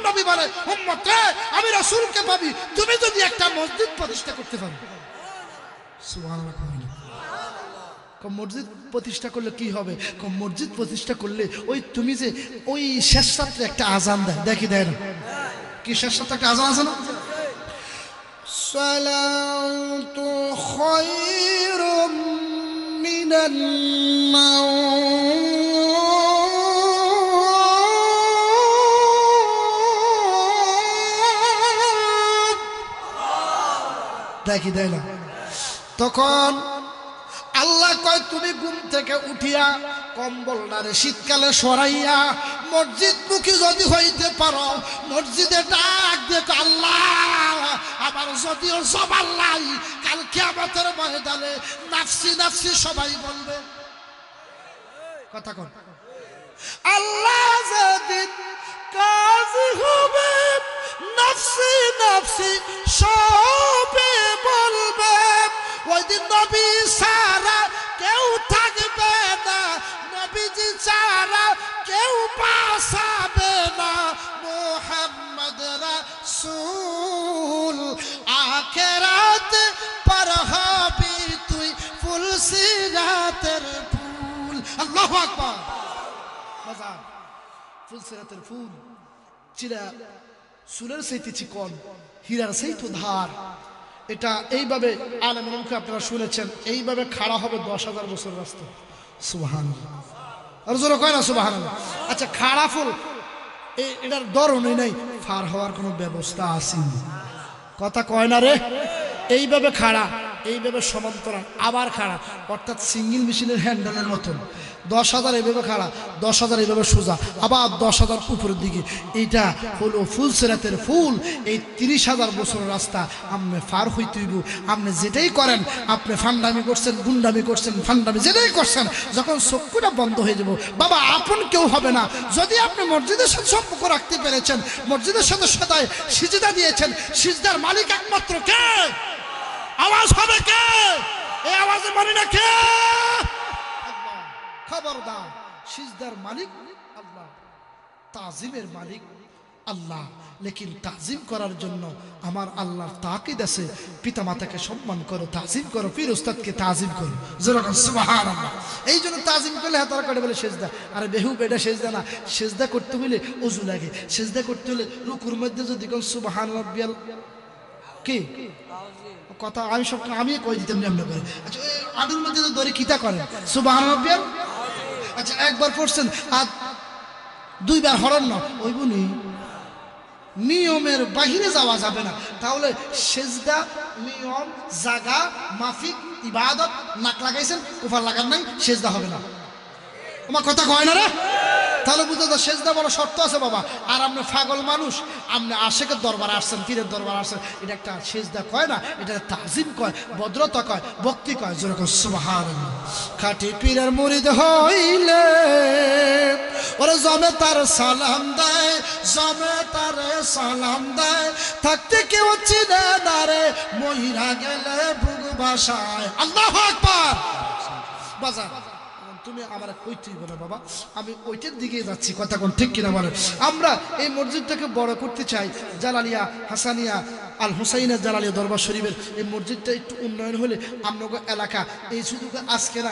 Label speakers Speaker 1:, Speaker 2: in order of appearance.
Speaker 1: নবী বলে উম্মত রে আমি রাসূলকে পাবি তুমি যদি একটা মসজিদ প্রতিষ্ঠা করতে পারো। সুবহানাল্লাহ। মসজিদ প্রতিষ্ঠা করলে কি হবে? মসজিদ প্রতিষ্ঠা করলে ওই তুমি যে ওই শেষ রাত্রে একটা আজান দেয়, দেখি দেয় না কি শেষ রাত্রে একটা আজান আছে না, সালাতু খায়রুম মিনান নাওম, দেখি দেয় না। তখন আল্লাহ কয় তুমি ঘুম থেকে উঠিয়া কম্বলটারে শীতকালে সরাইয়া মসজিদ মুখী যদি হইতে পারো, মসজিদে ডাক দেখো আল্লাহ আমার যদিও সবার নাই, কাল কিয়ামতের ময়দানে নাফসি নাফসি সবাই বলবে। কথা কন, আল্লাহ যেদিন কাজী হবে নাফসি নাফসি সবে বলবে, ওই দিন নবী ছাড়া কেউ থাকবে না, নবীজি ছাড়া কেউ বাঁচাবে না। মুহাম্মদ রাসূল আখিরাত পার হবি তুই ফুলসিরাতের ফুল। আল্লাহু আকবার। বাজার ফুলসিরাতের ফুল চিরা চুলের চাইতে চিকন, হীরার চাইতে ধার। এটা এইভাবে আলেমের মুখে আপনারা শুনেছেন, এইভাবে খাড়া হবে 10,000 বছর রাস্তা। সুবহানাল্লাহ, আর জোরে কয় না সুবহানাল্লাহ। আচ্ছা খাড়া ফুল এটার ধরনই নাই, ফার হওয়ার কোনো ব্যবস্থা আছে? কথা কয় না রে। এইভাবে খাড়া, এইভাবে সমান্তরাল, আবার খাড়া, অর্থাৎ সিঙ্গেল মেশিনের হ্যান্ডেলের মতন। 10,000 এইভাবে খাড়া, 10,000 এইভাবে সোজা, আবার 10,000 উপরের দিকে। এইটা হলো ফুলসিরাতের ফুল। এই 30,000 বছর রাস্তা আপনি পার হইতে হইব। আপনি যেটাই করেন, আপনি ফান্ডামি করছেন, গুন্ডামি করছেন, ফান্ডামি যেটাই করছেন, যখন চক্ষুটা বন্ধ হয়ে যাব বাবা আপন কেউ হবে না। যদি আপনি মসজিদের সাথে সম্পর্ক রাখতে পেরেছেন, মসজিদের সাথে সদায় সিজদা দিয়েছেন, সিজদার মালিক একমাত্র কে? আওয়াজ হবে কে? এই আওয়াজে মানে না কে? আল্লাহ। খবরদার, সিজদার মালিক আল্লাহ, তাজিমের মালিক আল্লাহ। লেকিন তাজিম করার জন্য আমার আল্লাহর তাকিদ আছে, পিতা মাতাকে সম্মান করো, তাজিম করো, পীর উস্তাদকে তাজিম করো। যেরকম সুবহানাল্লাহ। এই জন্য তাজিম করলে হাতার কাটে বলে সেজদা। আরে বেহু বেটা সেজদা না, সেজদা করতে হইলে ওযু লাগে, সেজদা করতে হলে রুকুর মধ্যে যদি কোন সুবহানাল্লাহ রাব্বিয়াল কি কথা আমি সব আমি কই দিতাম এমনি করে। আচ্ছা আডুর মধ্যে তো ধরে কিতা করেন সুবহানাল্লাহ রাব্বিয়াল। আচ্ছা একবার পড়ছেন আর দুইবার হরণ না ওই বুনি, নিয়মের বাহিরে যাওয়া যাবে না। তাহলে সেজদা নিয়ম জায়গা মাফিক ইবাদত, নাক লাগাইছেন কুফার লাগান নাই, সেজদা হবে না। আমার কথা কয় না রে? তাহলে বুঝতে তো সেজদা বড় শর্ত আছে বাবা। আর আপনি পাগল মানুষ, আপনি আশেকের দরবার আসছেন, পীরের দরবার আসছেন, এটা একটা সেজদা কয় না, এটা তাজিম কয়, ভদ্রতা কয়, ভক্তি কয়। যেরকম সুবহানাল্লাহ। খাঁটি পীরের মুরিদ হইলে ওরে জমে তার সালাম দেয়, জমে তার সালাম দেয়, থাকতে কেউ চিনে না রে, মহিরা গেলে বুক ভাষায়। আল্লাহু আকবার। বাজার তুমি আমার কইতেই বলো বাবা, আমি ওইটার দিকে যাচ্ছি। কথা কোন ঠিক কিনা বলেন? আমরা এই মসজিদটাকে বড় করতে চাই। জালালিয়া হাসানিয়া আল হুসাইনের জালালিয়া দরবার শরীফের এই মসজিদটা একটু উন্নয়ন হলে আপনাদের এলাকা এই শুধু আজকে না